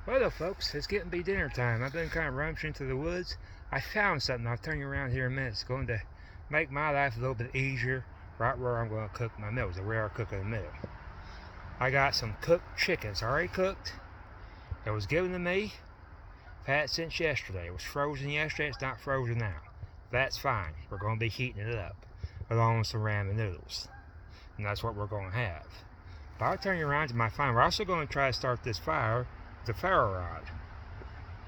Well, folks, it's getting to be dinner time. I've been kind of rummaging through the woods. I found something. I'll turn you around here in a minute. It's going to make my life a little bit easier right where I'm going to cook my meals, or where I cook a meal. I got some cooked chickens already cooked. It was given to me. I've had it since yesterday. It was frozen yesterday. It's not frozen now. That's fine. We're going to be heating it up along with some ramen noodles. And that's what we're going to have. But I'll turn you around to my fire. We're also going to try to start this fire with a ferro rod.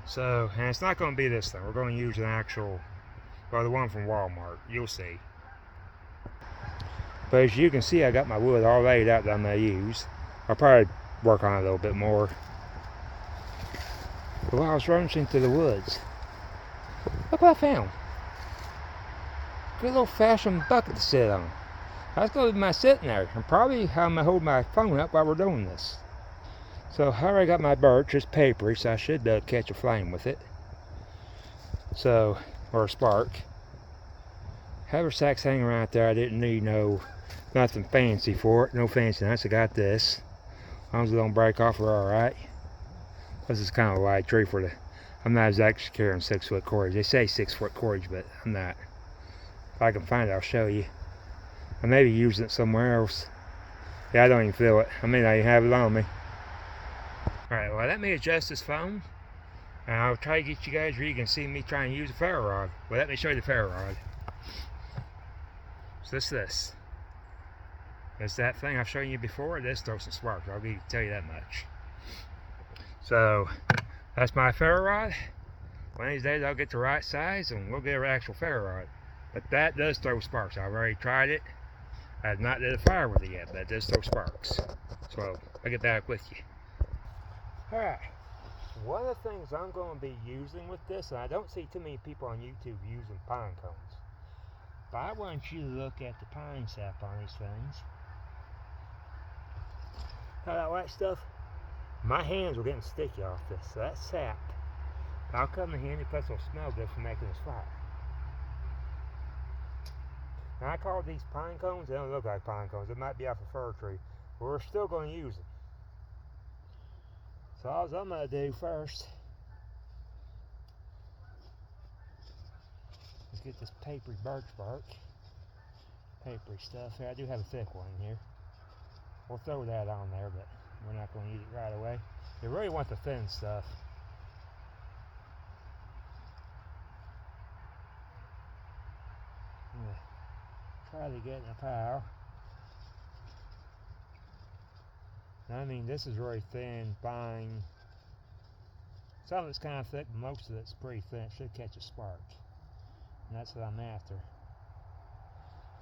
So, and it's not going to be this thing. We're going to use an actual, well, the one from Walmart. You'll see. But as you can see, I got my wood all laid out that I'm going to use. I'll probably work on it a little bit more. But while I was rummaging through the woods, look what I found. Good old-fashioned bucket to sit on. That's going to be my sitting there. And probably how I'm going to hold my phone up while we're doing this. So I already got my birch. It's papery, so I should be able to catch a flame with it. So, or a spark. Haversacks hanging around there. I didn't need nothing fancy for it. No fancy nuts. I got this. As long as it don't break off, we're alright. This is kind of a wide tree for the... I'm not exactly carrying 6-foot cordage. They say 6-foot cordage, but I'm not. If I can find it, I'll show you. I may be using it somewhere else. Yeah, I don't even feel it. I may not even have it on me. Alright, well, let me adjust this phone. And I'll try to get you guys where you can see me trying to use a ferro rod. Well, let me show you the ferro rod. So this. It's that thing I've shown you before. This throws some sparks. I'll tell you that much. So, that's my ferro rod. One of these days I'll get the right size and we'll get an actual ferro rod. But that does throw sparks. I've already tried it. I have not did a fire with it yet, but it does throw sparks. So, I'll get back with you. Alright. One of the things I'm going to be using with this, and I don't see too many people on YouTube using pine cones. But I want you to look at the pine sap on these things. All that white stuff, my hands were getting sticky off this, so that sap, I'll come in handy, plus it'll smell good for making this fire. Now I call these pine cones, they don't look like pine cones, it might be off a fir tree, but we're still going to use them. So all I'm going to do first, is get this papery birch bark, papery stuff here. I do have a thick one here. We'll throw that on there, but we're not going to use it right away. You really want the thin stuff. I'm going to try to get in a pile. Now, I mean, this is really thin, fine. Some of it's kind of thick, but most of it's pretty thin. It should catch a spark. And that's what I'm after.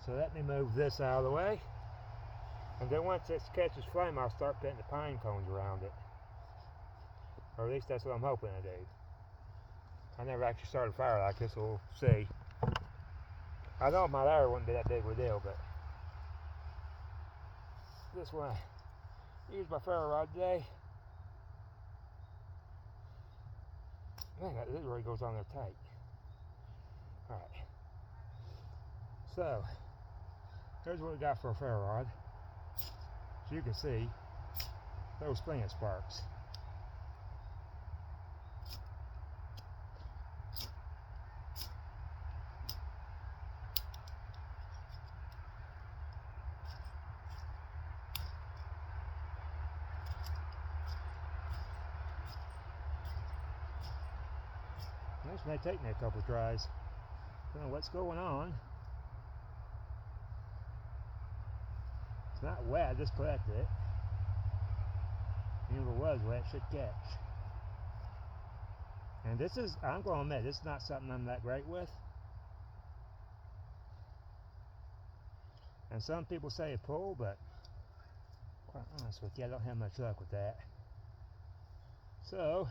So let me move this out of the way. And then once this catches flame, I'll start putting the pine cones around it. Or at least that's what I'm hoping to do. I never actually started a fire like this, so we'll see. I know my ladder wouldn't be that big of a deal, but this one, I used my ferro rod today. Man, this really goes on there tight. Alright. So, here's what we got for a ferro rod. As you can see, those plenty of sparks. This may take me a couple tries. Don't know what's going on. It's not wet, I just collected it. Even if it was wet, it should catch. And this is, I'm going to admit, this is not something I'm that great with. And some people say it pull, but quite honest with you, I don't have much luck with that. So,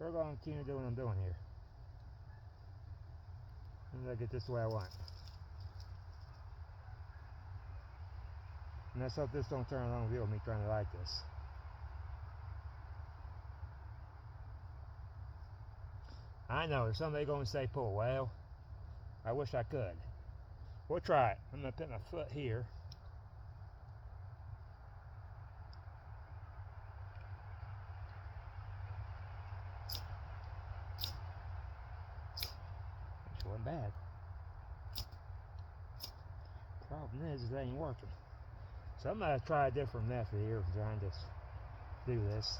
we're going to continue doing what I'm doing here. And I'll get this the way I want. And let's hope this don't turn a long video of me trying to light this. I know, there's somebody going to say pull. Well, I wish I could. We'll try it. I'm going to put my foot here. bad. Problem is it ain't working. So I'm gonna try a different method here of trying to do this.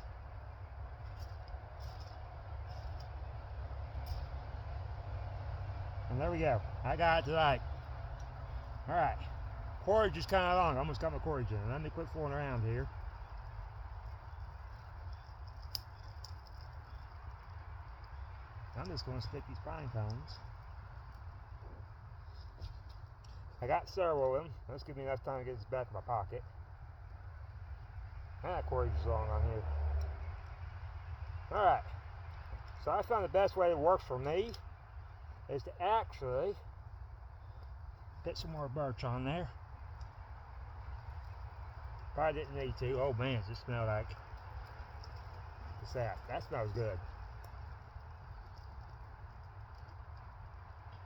And there we go. I got it tonight. Alright. Cordage is kind of long. I almost got my cordage in. Let me quit fooling around here. I'm just going to stick these pine cones. I got several of them. This gives me enough time to get this back in my pocket. And that cordage is long on here. Alright. So I found the best way that works for me is to actually put some more birch on there. Probably didn't need to. Oh man, does it smell like the sap. That smells good.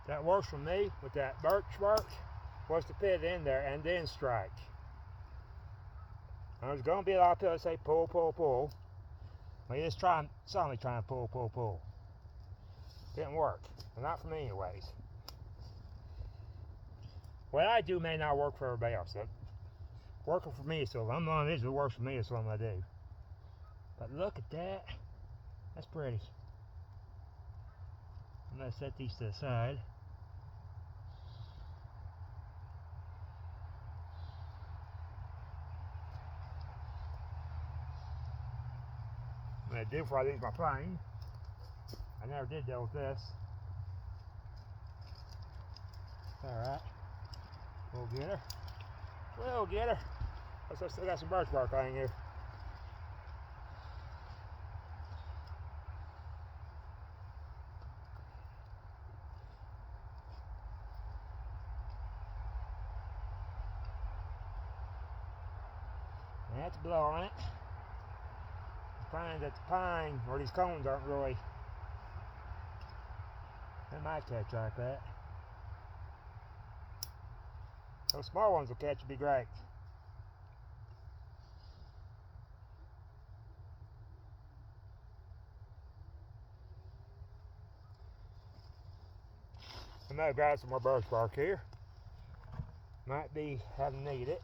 That works for me with that birch bark was to put it in there and then strike. Now, there's going to be a lot of people that say pull, pull, pull. Well, you just saw me trying to pull, pull, pull. Didn't work. Well, not for me anyways. What I do may not work for everybody else. Working for me, so if I'm on this, it works for me, that's what I'm going to do. But look at that. That's pretty. I'm going to set these to the side. I'm going to do before I lose my plane. I never did deal with this. Alright. We'll get her. We'll get her. I still got some birch bark on here. I have to blow on it. I find that the pine, or these cones aren't really, they might catch like that. Those small ones will catch, would be great. I might grab some more birch bark here. Might be having need it.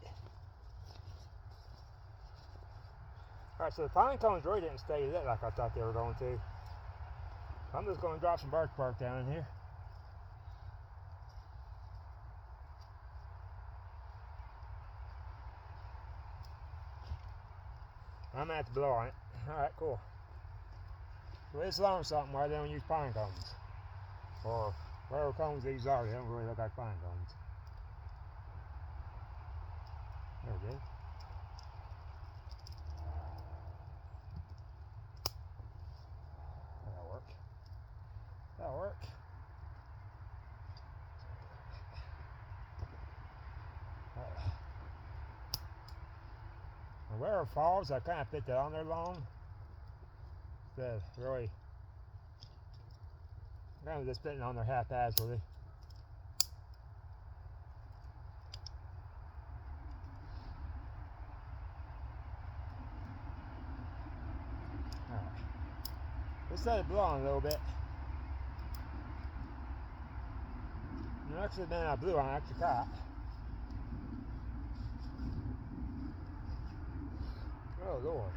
Alright, so the pine cones really didn't stay lit like I thought they were going to. I'm just going to drop some birch bark down in here. I'm going to have to blow on it. Alright, cool. So it's learned something why they don't use pine cones. Or whatever cones these are, they don't really look like pine cones. There we go. That'll work. That'll work. And where it falls, I kind of put that on there long. Instead of really, kind of just putting it on there haphazardly. Alright. Let's let it blow on a little bit. And actually, then I blew on extra top. Oh Lord.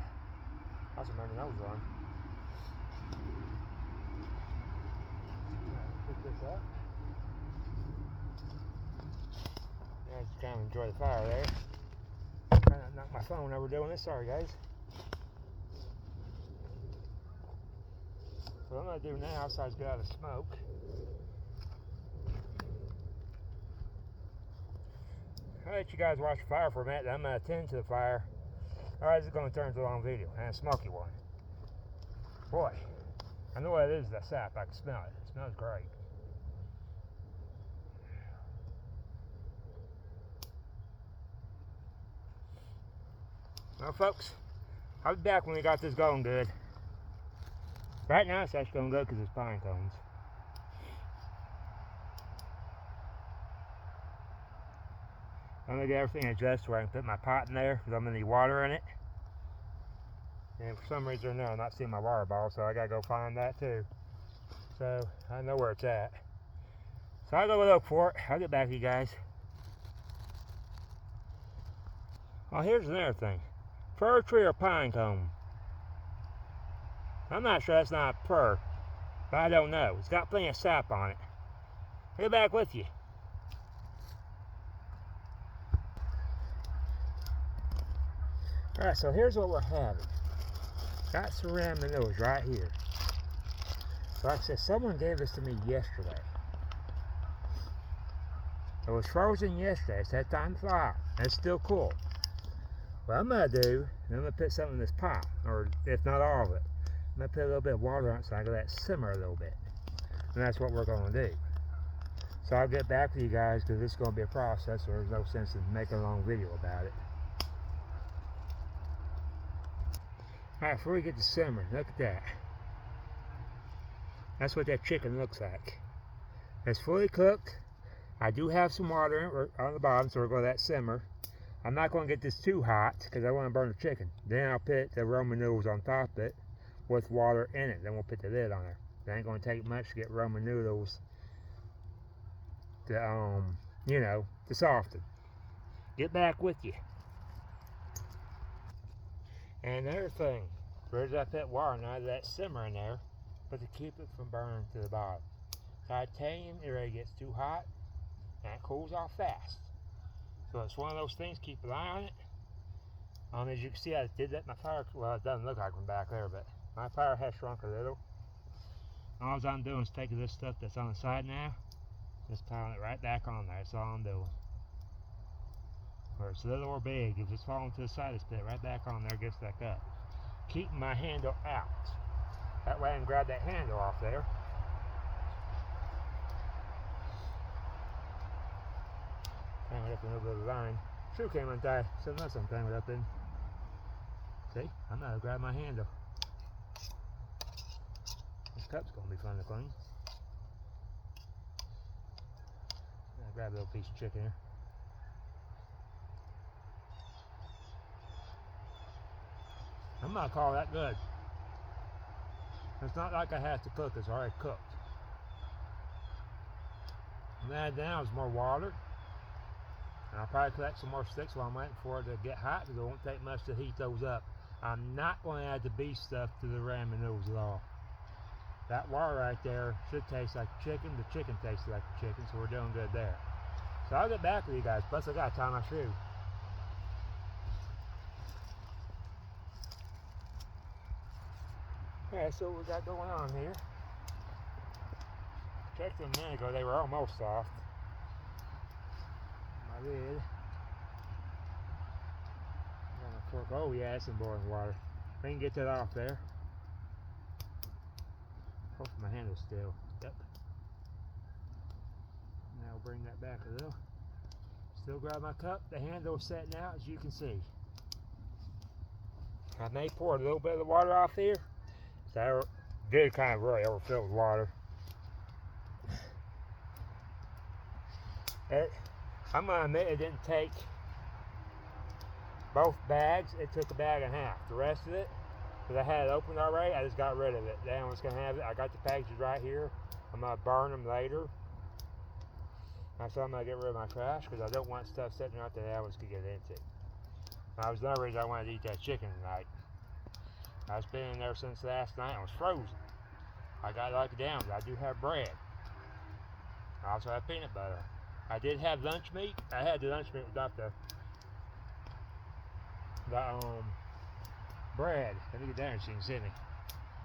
That's a remember nose run. Pick this up. Yeah, just trying to enjoy the fire there. Trying not to knock my phone over doing this. Sorry, guys. So what I'm going to do now, so I get out of smoke. I'll let you guys watch the fire for a minute. Then I'm going to attend to the fire. Alright, this is going to turn into a long video, and a smoky one. Boy, I know what it is, that sap. I can smell it. It smells great. Well, folks, I'll be back when we got this going good. Right now, it's actually going good because it's pine cones. I'm going to get everything adjusted where I can put my pot in there because I'm going to need water in it. And for some reason or another, I'm not seeing my water bottle, so I got to go find that too. So I know where it's at. So I'll go look for it. I'll get back to you guys. Oh, here's another thing. Fir tree or pine cone? I'm not sure that's not a fir, but I don't know. It's got plenty of sap on it. I'll get back with you. Alright, so here's what we're having. Got ceramic manures right here. So like I said, someone gave this to me yesterday. It was frozen yesterday. It's had time to thaw out. And it's still cool. What I'm going to do, I'm going to put something in this pot, or if not all of it. I'm going to put a little bit of water on it so I can let it simmer a little bit. And that's what we're going to do. So I'll get back with you guys because it's going to be a process, so there's no sense in making a long video about it. Alright, before we get to simmering, look at that. That's what that chicken looks like. It's fully cooked. I do have some water in it on the bottom, so we're going to let simmer. I'm not going to get this too hot because I want to burn the chicken. Then I'll put the Roman noodles on top of it with water in it. Then we'll put the lid on there. It ain't going to take much to get Roman noodles to, you know, to soften. Get back with you. And another thing, where's I put water now that simmer in there, but to keep it from burning to the bottom. Titanium, it really gets too hot and it cools off fast. So it's one of those things, keep an eye on it. As you can see, I did that, my fire, well, it doesn't look like one back there, but my fire has shrunk a little. All I'm doing is taking this stuff that's on the side now, just piling it right back on there. That's all I'm doing. Whether it's little or big, if it's falling to the side, just put it right back on there, gets back up. Keeping my handle out. That way I can grab that handle off there. Tangled up in a little bit of line. Shoe came untied, so that's what I'm tangled up in. See, I'm not gonna grab my handle. This cup's gonna be fun to clean. I'll grab a little piece of chicken here. I'm not calling that good. It's not like I have to cook, it's already cooked. And add now is more water. And I'll probably collect some more sticks while I'm waiting for it to get hot because it won't take much to heat those up. I'm not going to add the beef stuff to the ramen noodles at all. That water right there should taste like chicken. The chicken tastes like chicken, so we're doing good there. So I'll get back with you guys. Plus I got to tie my shoe. Alright, so what we got going on here. Checked them a minute ago, they were almost soft. My lid. Oh yeah, it's in boiling water. We can get that off there. Hopefully my handle's still. Yep. Now we'll bring that back a little. Still grab my cup. The handle's setting out, as you can see. I may pour a little bit of the water off here. So I did kind of really overfill with water. I'm going to admit it didn't take both bags. It took a bag and a half. The rest of it, because I had it opened already, I just got rid of it. Then I was going to have it. I got the packages right here. I'm going to burn them later. That's why I'm going to get rid of my trash because I don't want stuff sitting out there that animals could get into. That was another reason I wanted to eat that chicken tonight. It's been in there since last night. It was frozen. I got it like down, but I do have bread. I also have peanut butter. I did have lunch meat. I had the lunch meat without the bread. Let me get down so you can see me.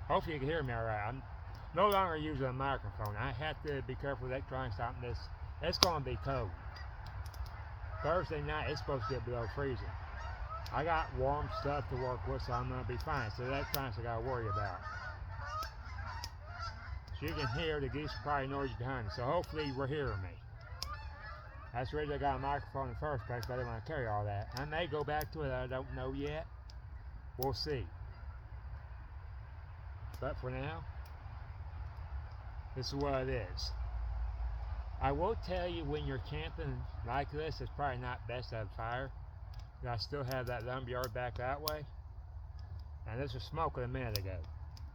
Hopefully you can hear me all right. I'm no longer using a microphone. I have to be careful with electronics out in this. It's going to be cold. Thursday night it's supposed to get below freezing. I got warm stuff to work with, so I'm going to be fine. So electronics I got to worry about. So you can hear the geese are probably noisy behind me. So hopefully we're hearing me. That's the reason I got a microphone in the first place, but I didn't want to carry all that. I may go back to it, I don't know yet. We'll see. But for now, this is what it is. I will tell you when you're camping like this, it's probably not best to have fire. I still have that lumberyard back that way. And this was smoking a minute ago.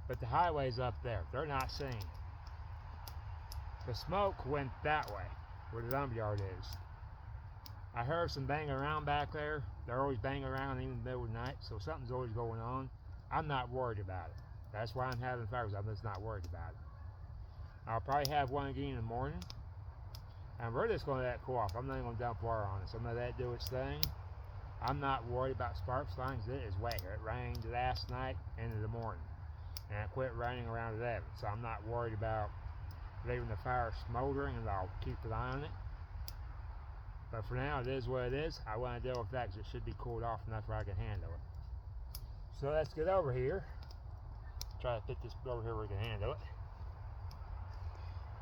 But the highway's up there. They're not seen. The smoke went that way, where the lumberyard is. I heard some banging around back there. They're always banging around even in the middle of the night, so something's always going on. I'm not worried about it. That's why I'm having fires. I'm just not worried about it. I'll probably have one again in the morning. And we're just going to let it cool off. I'm not even going to dump water on it. So I'm going to let it do its thing. I'm not worried about sparks flying because it is wet here. It rained last night into the morning. And it quit raining around 11. So I'm not worried about leaving the fire smoldering, and I'll keep an eye on it. But for now, it is what it is. I want to deal with that because it should be cooled off enough where I can handle it. So let's get over here. Try to fit this over here where we can handle it.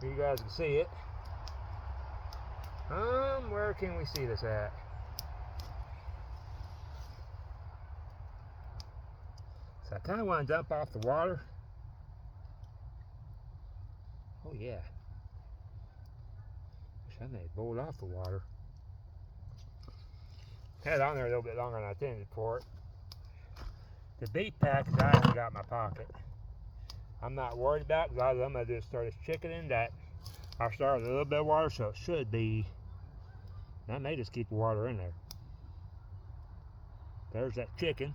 You guys can see it. Where can we see this at? So I kind of want to dump off the water. Oh yeah. Wish I may have bowled off the water. Had it on there a little bit longer than I intended for it. The beef package I haven't got in my pocket. I'm not worried about it because I'm going to just start this chicken in that. I started with a little bit of water, so it should be. I may just keep the water in there. There's that chicken.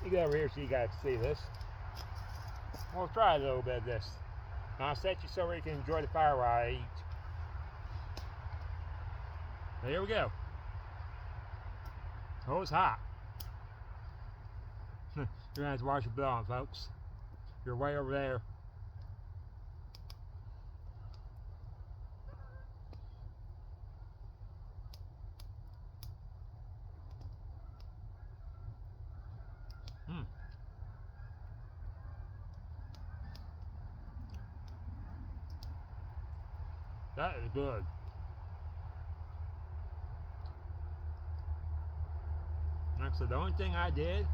You go over here so you guys can see this. We'll try a little bit of this. I'll set you so you can enjoy the fire while I eat. Now here we go. Oh, it's hot. You're gonna have to watch your bill on, folks. You're way over there. That is good. Like I said, the only thing I did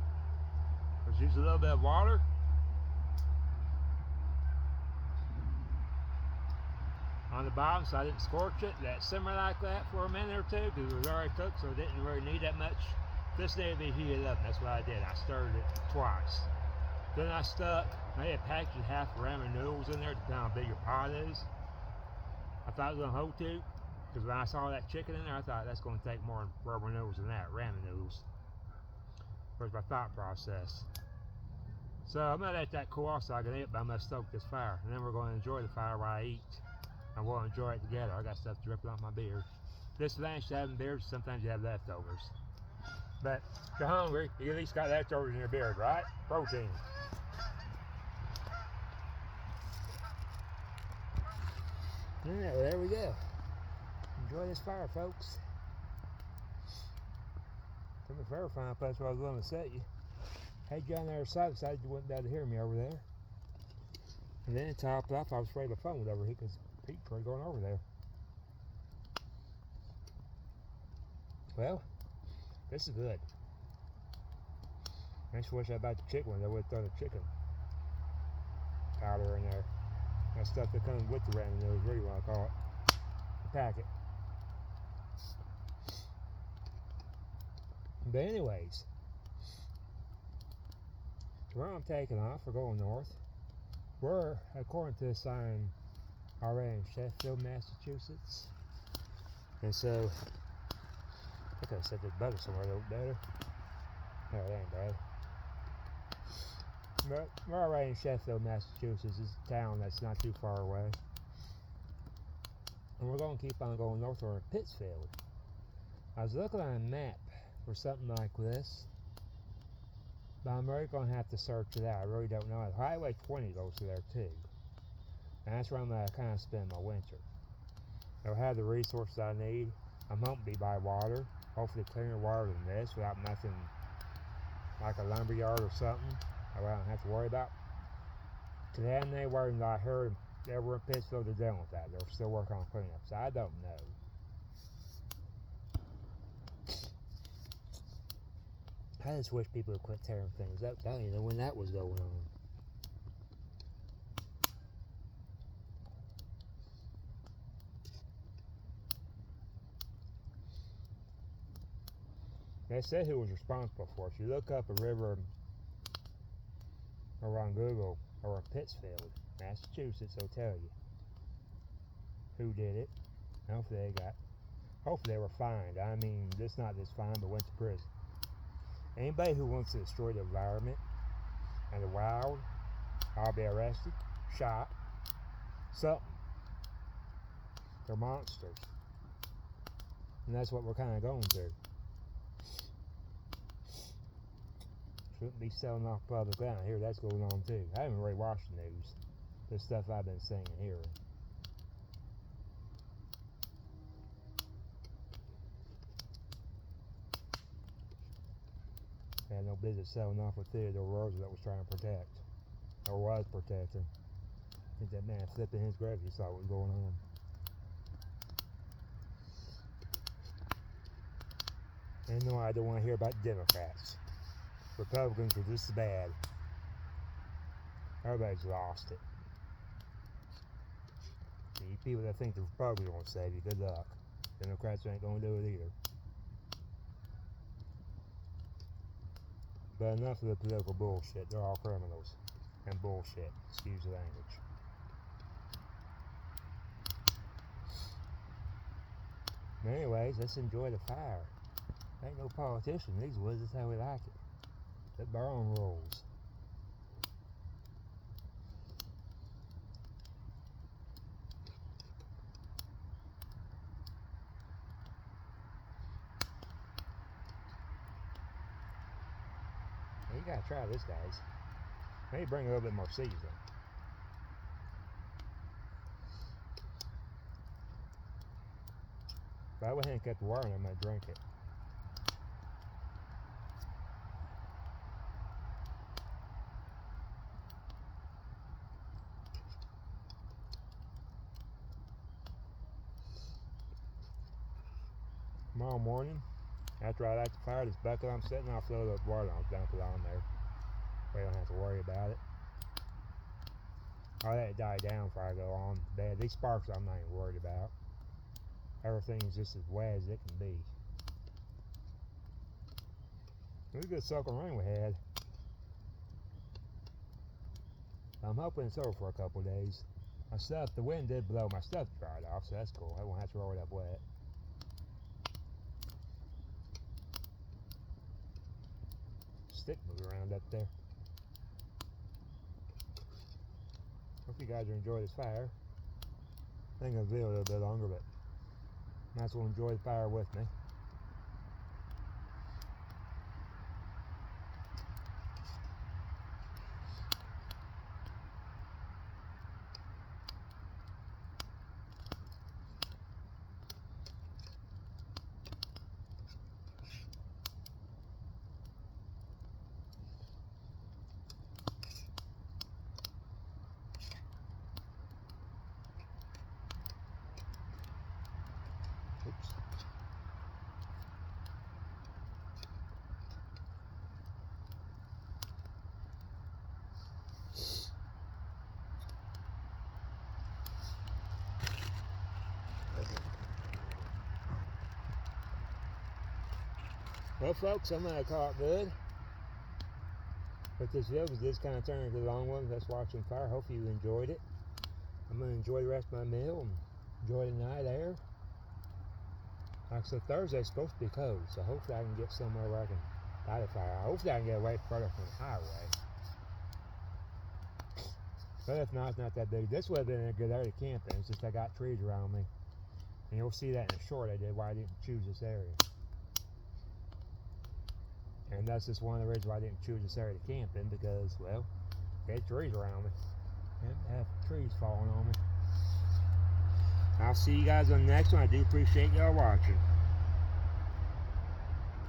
was use a little bit of water. On the bottom so I didn't scorch it. Let it simmer like that for a minute or two because it was already cooked, so it didn't really need that much. This needed to be heated up, and that's what I did. I stirred it twice. Then I stuck maybe a package of half a ramen noodles in there, depending on how big your pot is. I thought it was going to hold two, because when I saw that chicken in there, I thought that's going to take more ramen noodles than that, ramen noodles. Where's my thought process? So I'm going to let that cool off so I can eat it, but I'm going to stoke this fire. And then we're going to enjoy the fire while I eat. And we'll enjoy it together. I got stuff dripping off my beard. This advantage to having beards, sometimes you have leftovers. But if you're hungry, you at least got leftovers in your beard, right? Protein. Alright, well, there we go. Enjoy this fire, folks. From the fair fine place where I was going to set you. Had you on the other side, decided you wouldn't be able to hear me over there. And then top it off, I was afraid the phone would overheat because Pete tried going over there. Well, this is good. I just wish I bought the chicken one. I would have thrown the chicken powder in there. That stuff that comes with the ramen noodles, really what I call it. The packet. But anyways, where I'm taking off, we're going north. We're, according to the sign, already in Sheffield, Massachusetts. And so, I could have set this butter somewhere a little better. No, it ain't bad. But we're already in Sheffield, Massachusetts. It's a town that's not too far away. And we're going to keep on going northward to Pittsfield. I was looking on a map for something like this, but I'm really going to have to search it out. I really don't know. Highway 20 goes through there too. And that's where I'm going to kind of spend my winter. I'll have the resources I need. I'm hoping to be by water. Hopefully cleaner water than this without nothing like a lumberyard or something I don't have to worry about. Because they haven't anywhere that I heard everywhere in Pittsfield they're dealing with that. They're still working on cleanup. So I don't know. I just wish people would quit tearing things up. I don't even know when that was going on. They said who was responsible for it. If you look up a river or on Google, or Pittsfield, Massachusetts, will tell you who did it. Hopefully they were fined. I mean, just not just fined, but went to prison. Anybody who wants to destroy the environment and the wild, I'll be arrested, shot, something. They're monsters. And that's what we're kind of going through. Shouldn't be selling off public land. I hear that's going on too. I haven't really watched the news. The stuff I've been seeing and hearing. Had no business selling off what Theodore Roosevelt was trying to protect. Or was protecting. I think that man flipping his grave, he saw what was going on. And no, I don't want to hear about Democrats. Republicans are just as bad. Everybody's lost it. You people that think the Republicans are going to save you, good luck. Democrats ain't going to do it either. But enough of the political bullshit. They're all criminals. And bullshit. Excuse the language. But anyways, let's enjoy the fire. Ain't no politician in these woods. That's how we like it. But by our own rules. You gotta try this, guys. Maybe bring a little bit more seasoning. But I went ahead and cut the water and I'm gonna drink it. Tomorrow morning, after I light the fire, this bucket I'm sitting, I'll fill up water and I'll dump it on there. We don't have to worry about it. I'll let it die down before I go on to bed. These sparks I'm not even worried about. Everything is just as wet as it can be. It was a good soaking rain we had. I'm hoping it's over for a couple of days. My stuff, the wind did blow my stuff dried off, so that's cool. I won't have to roll it up wet. Stick move around up there. Hope you guys are enjoying this fire. I think I'll be a little bit longer, but might as well enjoy the fire with me. Oops. Well, folks, I'm going to call it good. But this video was just kind of turning into a long one. Let's watch some fire. Hopefully you enjoyed it. I'm going to enjoy the rest of my meal and enjoy the night air. Like I said, Thursday's supposed to be cold, so hopefully I can get somewhere where I can light a fire. Hopefully I can get away further from the highway. But if not, it's not that big. This would have been a good area to camp in. It's just I got trees around me. And you'll see that in the short I did, why I didn't choose this area. And that's just one of the reasons why I didn't choose this area to camp in, because, well, I had trees around me. And I have trees falling on me. I'll see you guys on the next one. I do appreciate y'all watching.